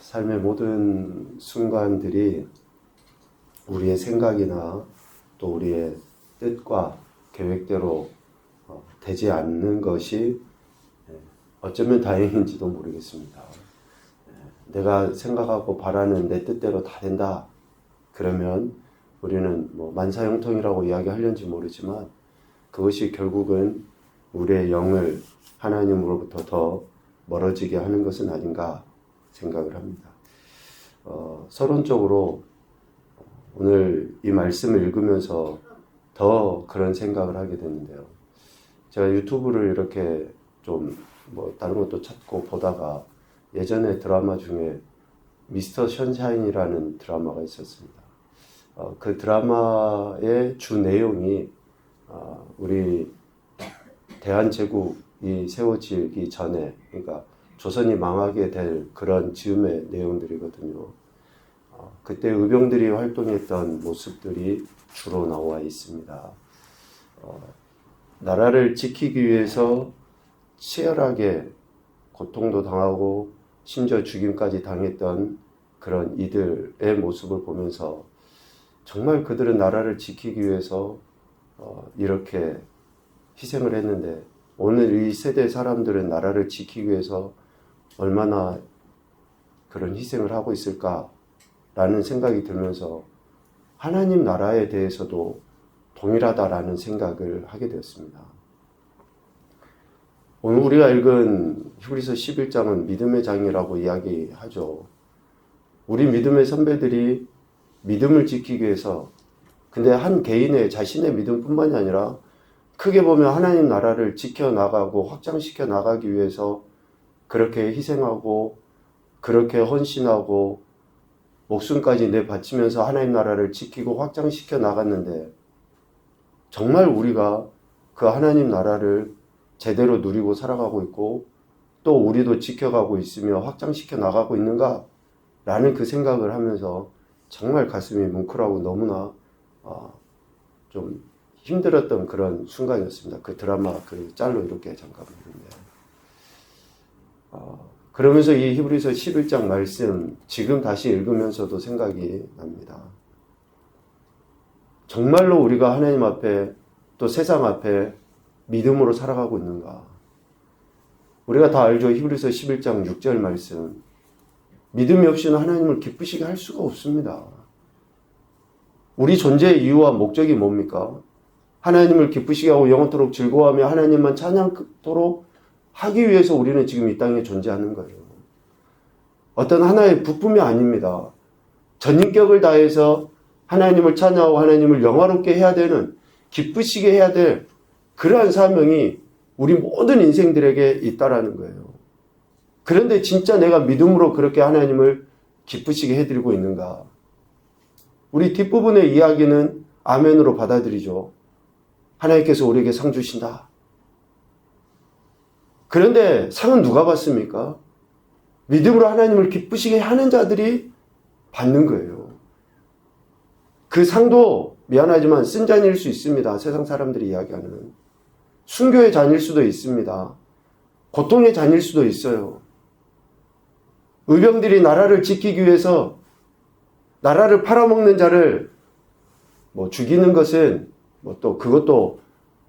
삶의 모든 순간들이 우리의 생각이나 또 우리의 뜻과 계획대로 되지 않는 것이 어쩌면 다행인지도 모르겠습니다. 내가 생각하고 바라는 내 뜻대로 다 된다. 그러면 우리는 만사형통이라고 이야기하려는지 모르지만 그것이 결국은 우리의 영을 하나님으로부터 더 멀어지게 하는 것은 아닌가 생각을 합니다. 서론적으로 오늘 이 말씀을 읽으면서 더 그런 생각을 하게 됐는데요. 제가 유튜브를 이렇게 좀 다른 것도 찾고 보다가 예전에 드라마 중에 미스터 션샤인이라는 드라마가 있었습니다. 그 드라마의 주 내용이 우리 대한제국이 세워지기 전에, 그러니까 조선이 망하게 될 그런 즈음의 내용들이거든요. 그때 의병들이 활동했던 모습들이 주로 나와 있습니다. 나라를 지키기 위해서 치열하게 고통도 당하고 심지어 죽임까지 당했던 그런 이들의 모습을 보면서 정말 그들은 나라를 지키기 위해서 이렇게 희생을 했는데 오늘 이 세대 사람들은 나라를 지키기 위해서 얼마나 그런 희생을 하고 있을까라는 생각이 들면서 하나님 나라에 대해서도 동일하다라는 생각을 하게 되었습니다. 오늘 우리가 읽은 히브리서 11장은 믿음의 장이라고 이야기하죠. 우리 믿음의 선배들이 믿음을 지키기 위해서, 근데 한 개인의 자신의 믿음뿐만이 아니라 크게 보면 하나님 나라를 지켜나가고 확장시켜 나가기 위해서 그렇게 희생하고 그렇게 헌신하고 목숨까지 내바치면서 하나님 나라를 지키고 확장시켜 나갔는데 정말 우리가 그 하나님 나라를 제대로 누리고 살아가고 있고 또 우리도 지켜가고 있으며 확장시켜 나가고 있는가? 라는 그 생각을 하면서 정말 가슴이 뭉클하고 너무나 좀 힘들었던 그런 순간이었습니다. 그 드라마 그 짤로 이렇게 잠깐 보는데 그러면서 이 히브리서 11장 말씀 지금 다시 읽으면서도 생각이 납니다. 정말로 우리가 하나님 앞에 또 세상 앞에 믿음으로 살아가고 있는가? 우리가 다 알죠. 히브리서 11장 6절 말씀. 믿음이 없이는 하나님을 기쁘시게 할 수가 없습니다. 우리 존재의 이유와 목적이 뭡니까? 하나님을 기쁘시게 하고 영원토록 즐거워하며 하나님만 찬양토록 하기 위해서 우리는 지금 이 땅에 존재하는 거예요. 어떤 하나의 부품이 아닙니다. 전인격을 다해서 하나님을 찬양하고 하나님을 영화롭게 해야 되는, 기쁘시게 해야 될 그러한 사명이 우리 모든 인생들에게 있다라는 거예요. 그런데 진짜 내가 믿음으로 그렇게 하나님을 기쁘시게 해드리고 있는가? 우리 뒷부분의 이야기는 아멘으로 받아들이죠. 하나님께서 우리에게 상 주신다. 그런데 상은 누가 받습니까? 믿음으로 하나님을 기쁘시게 하는 자들이 받는 거예요. 그 상도 미안하지만 쓴 잔일 수 있습니다. 세상 사람들이 이야기하는. 순교의 잔일 수도 있습니다. 고통의 잔일 수도 있어요. 의병들이 나라를 지키기 위해서 나라를 팔아먹는 자를 죽이는 것은 또 그것도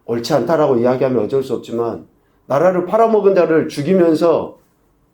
옳지 않다라고 이야기하면 어쩔 수 없지만 나라를 팔아먹은 자를 죽이면서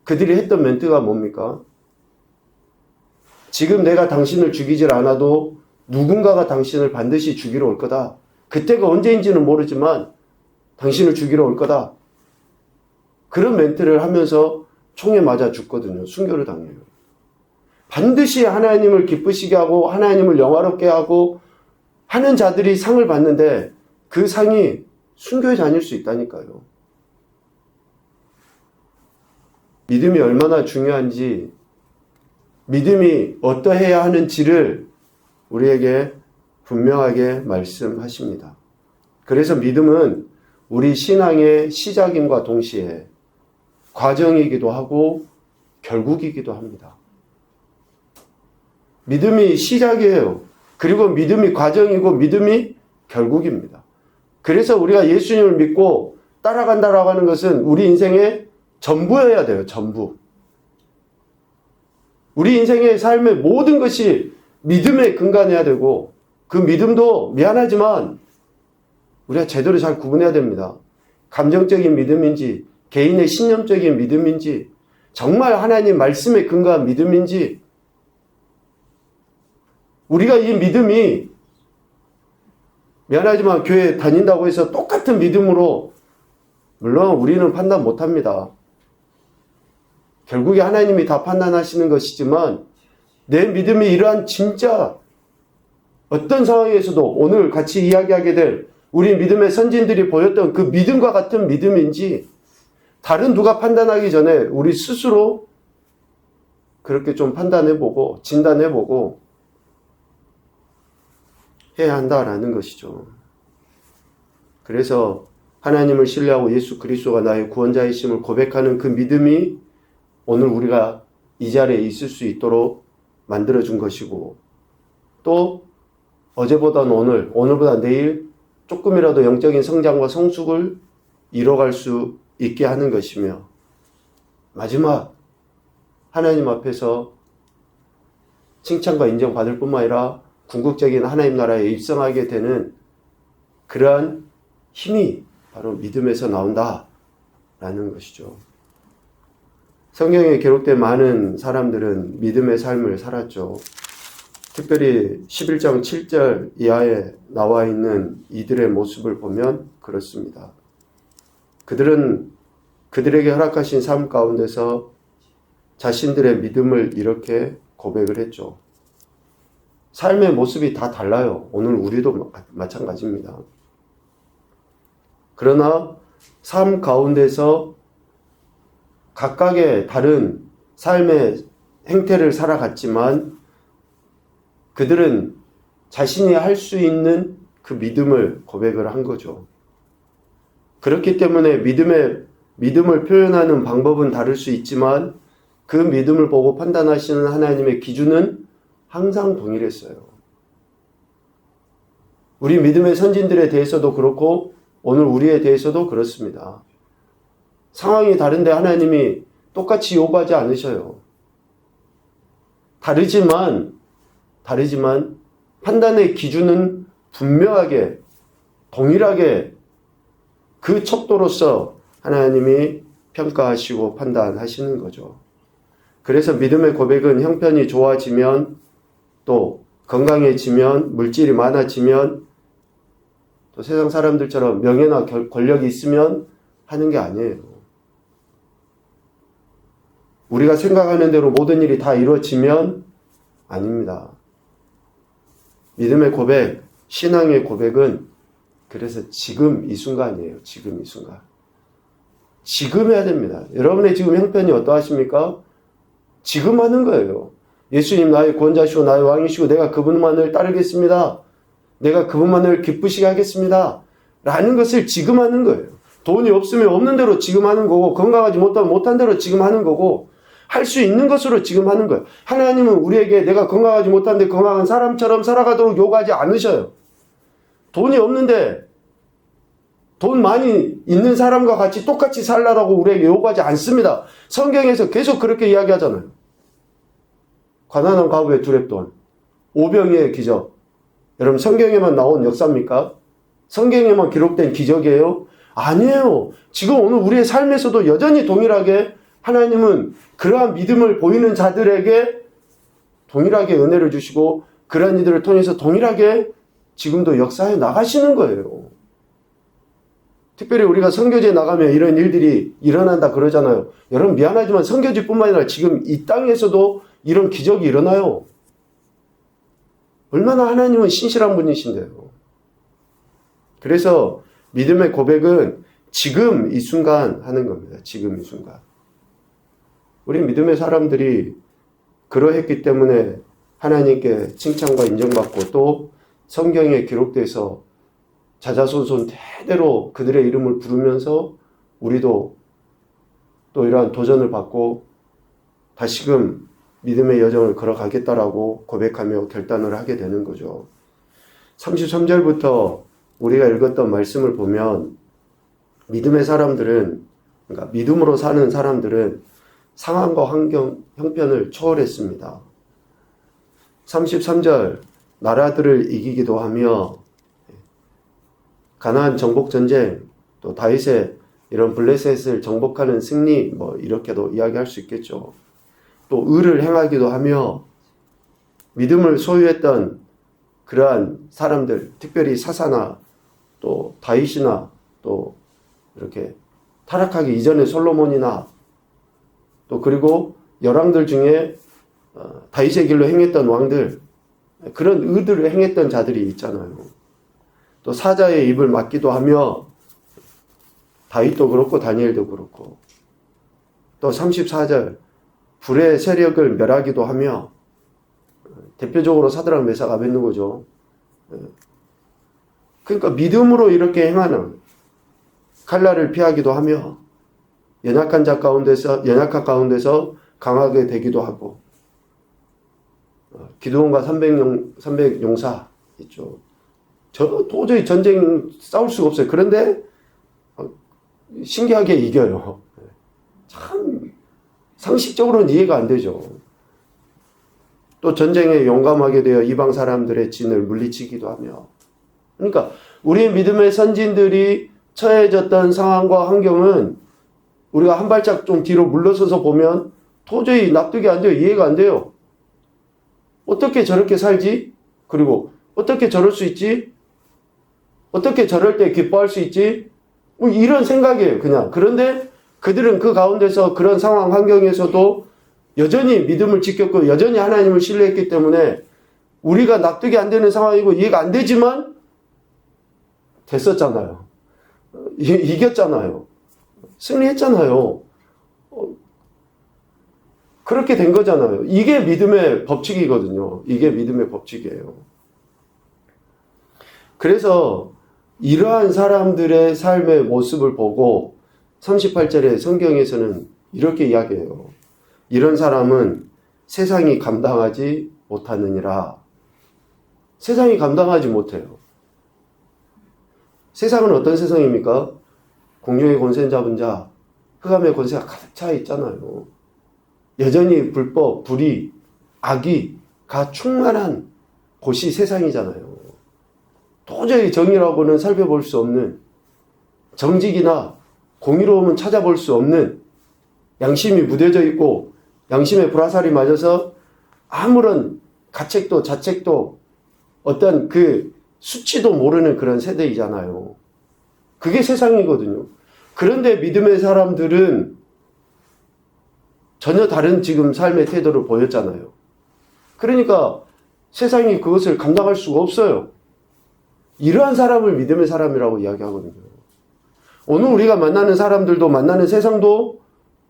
그들이 했던 멘트가 뭡니까? 지금 내가 당신을 죽이질 않아도 누군가가 당신을 반드시 죽이러 올 거다. 그때가 언제인지는 모르지만 당신을 죽이러 올 거다. 그런 멘트를 하면서 총에 맞아 죽거든요. 순교를 당해요. 반드시 하나님을 기쁘시게 하고 하나님을 영화롭게 하고 하는 자들이 상을 받는데 그 상이 순교의 잔일 수 있다니까요. 믿음이 얼마나 중요한지, 믿음이 어떠해야 하는지를 우리에게 분명하게 말씀하십니다. 그래서 믿음은 우리 신앙의 시작임과 동시에 과정이기도 하고 결국이기도 합니다. 믿음이 시작이에요. 그리고 믿음이 과정이고 믿음이 결국입니다. 그래서 우리가 예수님을 믿고 따라간다라고 하는 것은 우리 인생의 전부여야 돼요. 전부. 우리 인생의 삶의 모든 것이 믿음에 근간해야 되고 그 믿음도 미안하지만 우리가 제대로 잘 구분해야 됩니다. 감정적인 믿음인지 개인의 신념적인 믿음인지 정말 하나님 말씀에 근거한 믿음인지 우리가 이 믿음이 미안하지만 교회 다닌다고 해서 똑같은 믿음으로 물론 우리는 판단 못합니다. 결국에 하나님이 다 판단하시는 것이지만 내 믿음이 이러한 진짜 어떤 상황에서도 오늘 같이 이야기하게 될 우리 믿음의 선진들이 보였던 그 믿음과 같은 믿음인지 다른 누가 판단하기 전에 우리 스스로 그렇게 좀 판단해보고 진단해보고 해야 한다라는 것이죠. 그래서 하나님을 신뢰하고 예수 그리스도가 나의 구원자이심을 고백하는 그 믿음이 오늘 우리가 이 자리에 있을 수 있도록 만들어준 것이고 또 어제보다는 오늘보다 내일 조금이라도 영적인 성장과 성숙을 이뤄갈 수 있게 하는 것이며 마지막 하나님 앞에서 칭찬과 인정받을 뿐만 아니라 궁극적인 하나님 나라에 입성하게 되는 그러한 힘이 바로 믿음에서 나온다라는 것이죠. 성경에 기록된 많은 사람들은 믿음의 삶을 살았죠. 특별히 11장 7절 이하에 나와 있는 이들의 모습을 보면 그렇습니다. 그들은 그들에게 허락하신 삶 가운데서 자신들의 믿음을 이렇게 고백을 했죠. 삶의 모습이 다 달라요. 오늘 우리도 마찬가지입니다. 그러나 삶 가운데서 각각의 다른 삶의 행태를 살아갔지만 그들은 자신이 할 수 있는 그 믿음을 고백을 한 거죠. 그렇기 때문에 믿음을 표현하는 방법은 다를 수 있지만 그 믿음을 보고 판단하시는 하나님의 기준은 항상 동일했어요. 우리 믿음의 선진들에 대해서도 그렇고 오늘 우리에 대해서도 그렇습니다. 상황이 다른데 하나님이 똑같이 요구하지 않으셔요. 다르지만 판단의 기준은 분명하게 동일하게 그 척도로서 하나님이 평가하시고 판단하시는 거죠. 그래서 믿음의 고백은 형편이 좋아지면 또 건강해지면 물질이 많아지면 또 세상 사람들처럼 명예나 권력이 있으면 하는 게 아니에요. 우리가 생각하는 대로 모든 일이 다 이루어지면 아닙니다. 믿음의 고백, 신앙의 고백은 그래서 지금 이 순간이에요. 지금 이 순간. 지금 해야 됩니다. 여러분의 지금 형편이 어떠하십니까? 지금 하는 거예요. 예수님 나의 구원자시고 나의 왕이시고 내가 그분만을 따르겠습니다. 내가 그분만을 기쁘시게 하겠습니다. 라는 것을 지금 하는 거예요. 돈이 없으면 없는 대로 지금 하는 거고 건강하지 못하면 못한 대로 지금 하는 거고 할 수 있는 것으로 지금 하는 거예요. 하나님은 우리에게 내가 건강하지 못한데 건강한 사람처럼 살아가도록 요구하지 않으셔요. 돈이 없는데 돈 많이 있는 사람과 같이 똑같이 살라라고 우리에게 요구하지 않습니다. 성경에서 계속 그렇게 이야기하잖아요. 가난한 과부의 두렙돈, 오병이의 기적. 여러분 성경에만 나온 역사입니까? 성경에만 기록된 기적이에요? 아니에요. 지금 오늘 우리의 삶에서도 여전히 동일하게 하나님은 그러한 믿음을 보이는 자들에게 동일하게 은혜를 주시고 그러한 이들을 통해서 동일하게 지금도 역사해 나가시는 거예요. 특별히 우리가 선교지에 나가면 이런 일들이 일어난다 그러잖아요. 여러분 미안하지만 선교지뿐만 아니라 지금 이 땅에서도 이런 기적이 일어나요. 얼마나 하나님은 신실한 분이신데요. 그래서 믿음의 고백은 지금 이 순간 하는 겁니다. 지금 이 순간. 우리 믿음의 사람들이 그러했기 때문에 하나님께 칭찬과 인정받고 또 성경에 기록돼서 자자손손 대대로 그들의 이름을 부르면서 우리도 또 이러한 도전을 받고 다시금 믿음의 여정을 걸어가겠다라고 고백하며 결단을 하게 되는 거죠. 33절부터 우리가 읽었던 말씀을 보면 믿음의 사람들은, 그러니까 믿음으로 사는 사람들은 상황과 환경, 형편을 초월했습니다. 33절 나라들을 이기기도 하며 가나안 정복 전쟁, 또 다윗의 이런 블레셋을 정복하는 승리, 뭐 이렇게도 이야기할 수 있겠죠. 또 의를 행하기도 하며 믿음을 소유했던 그러한 사람들, 특별히 사사나 또 다윗이나 또 이렇게 타락하기 이전의 솔로몬이나 또 그리고 열왕들 중에 다윗의 길로 행했던 왕들, 그런 의들을 행했던 자들이 있잖아요. 또 사자의 입을 막기도 하며 다윗도 그렇고 다니엘도 그렇고, 또 34절 불의 세력을 멸하기도 하며, 대표적으로 사드락 메삭 아벳느고죠. 그러니까 믿음으로 이렇게 행하는, 칼날을 피하기도 하며 연약한 가운데서 강하게 되기도 하고, 기드온과 300 용사 있죠. 도저히 전쟁 싸울 수가 없어요. 그런데 신기하게 이겨요. 참 상식적으로는 이해가 안 되죠. 또 전쟁에 용감하게 되어 이방 사람들의 진을 물리치기도 하며, 그러니까 우리의 믿음의 선진들이 처해졌던 상황과 환경은 우리가 한 발짝 좀 뒤로 물러서서 보면 도저히 납득이 안 돼요. 이해가 안 돼요. 어떻게 저렇게 살지? 그리고 어떻게 저럴 수 있지? 어떻게 저럴 때 기뻐할 수 있지? 뭐 이런 생각이에요, 그냥. 그런데 그들은 그 가운데서 그런 상황 환경에서도 여전히 믿음을 지켰고 여전히 하나님을 신뢰했기 때문에 우리가 납득이 안 되는 상황이고 이해가 안 되지만 됐었잖아요. 이겼잖아요. 승리했잖아요. 그렇게 된 거잖아요. 이게 믿음의 법칙이거든요. 이게 믿음의 법칙이에요. 그래서 이러한 사람들의 삶의 모습을 보고 38절에 성경에서는 이렇게 이야기해요. 이런 사람은 세상이 감당하지 못하느니라. 세상이 감당하지 못해요. 세상은 어떤 세상입니까? 공룡의 권세 잡은 자, 흑암의 권세가 가득 차 있잖아요. 여전히 불법, 불의, 악의가 충만한 곳이 세상이잖아요. 도저히 정의라고는 살펴볼 수 없는, 정직이나 공의로움은 찾아볼 수 없는, 양심이 무뎌져 있고 양심의 불화살이 맞아서 아무런 가책도 자책도 어떤 그 수치도 모르는 그런 세대이잖아요. 그게 세상이거든요. 그런데 믿음의 사람들은 전혀 다른 지금 삶의 태도를 보였잖아요. 그러니까 세상이 그것을 감당할 수가 없어요. 이러한 사람을 믿음의 사람이라고 이야기하거든요. 오늘 우리가 만나는 사람들도 만나는 세상도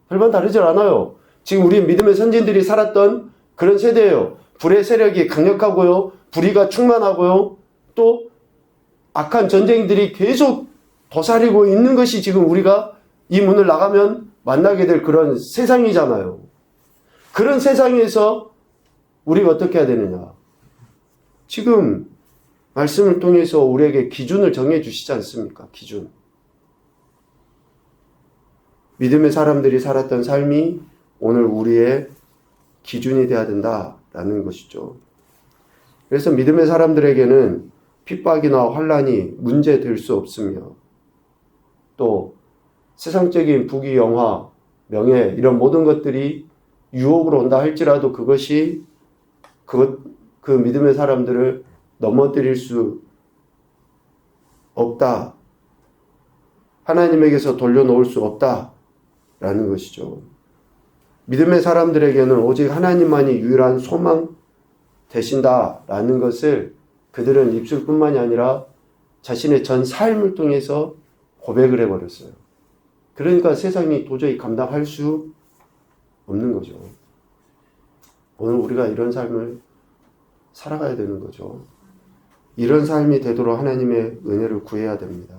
별반 다르지 않아요. 지금 우리 믿음의 선진들이 살았던 그런 세대예요. 불의 세력이 강력하고요. 불의가 충만하고요. 또 악한 전쟁들이 계속 도사리고 있는 것이 지금 우리가 이 문을 나가면 만나게 될 그런 세상이잖아요. 그런 세상에서 우리가 어떻게 해야 되느냐. 지금 말씀을 통해서 우리에게 기준을 정해 주시지 않습니까? 기준. 믿음의 사람들이 살았던 삶이 오늘 우리의 기준이 되어야 된다라는 것이죠. 그래서 믿음의 사람들에게는 핍박이나 환난이 문제될 수 없으며, 또 세상적인 부귀, 영화, 명예 이런 모든 것들이 유혹으로 온다 할지라도 그것이 그 믿음의 사람들을 넘어뜨릴 수 없다. 하나님에게서 돌려놓을 수 없다라는 것이죠. 믿음의 사람들에게는 오직 하나님만이 유일한 소망 되신다라는 것을 그들은 입술뿐만이 아니라 자신의 전 삶을 통해서 고백을 해버렸어요. 그러니까 세상이 도저히 감당할 수 없는 거죠. 오늘 우리가 이런 삶을 살아가야 되는 거죠. 이런 삶이 되도록 하나님의 은혜를 구해야 됩니다.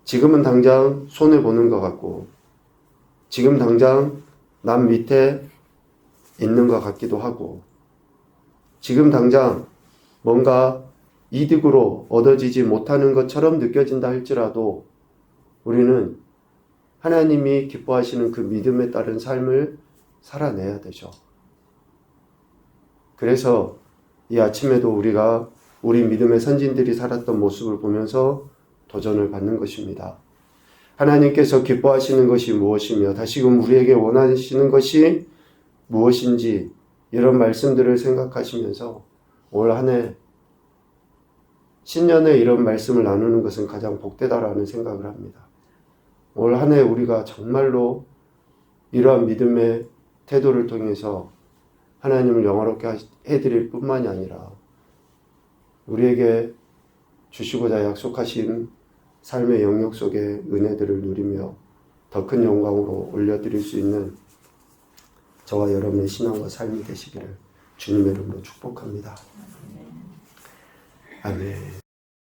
지금은 당장 손해보는 것 같고, 지금 당장 남 밑에 있는 것 같기도 하고, 지금 당장 뭔가 이득으로 얻어지지 못하는 것처럼 느껴진다 할지라도 우리는 하나님이 기뻐하시는 그 믿음에 따른 삶을 살아내야 되죠. 그래서 이 아침에도 우리가 우리 믿음의 선진들이 살았던 모습을 보면서 도전을 받는 것입니다. 하나님께서 기뻐하시는 것이 무엇이며 다시금 우리에게 원하시는 것이 무엇인지 이런 말씀들을 생각하시면서 올 한 해 신년에 이런 말씀을 나누는 것은 가장 복되다라는 생각을 합니다. 올 한 해 우리가 정말로 이러한 믿음의 태도를 통해서 하나님을 영화롭게 해드릴 뿐만이 아니라 우리에게 주시고자 약속하신 삶의 영역 속의 은혜들을 누리며 더 큰 영광으로 올려드릴 수 있는 저와 여러분의 신앙과 삶이 되시기를 주님의 이름으로 축복합니다. 아멘.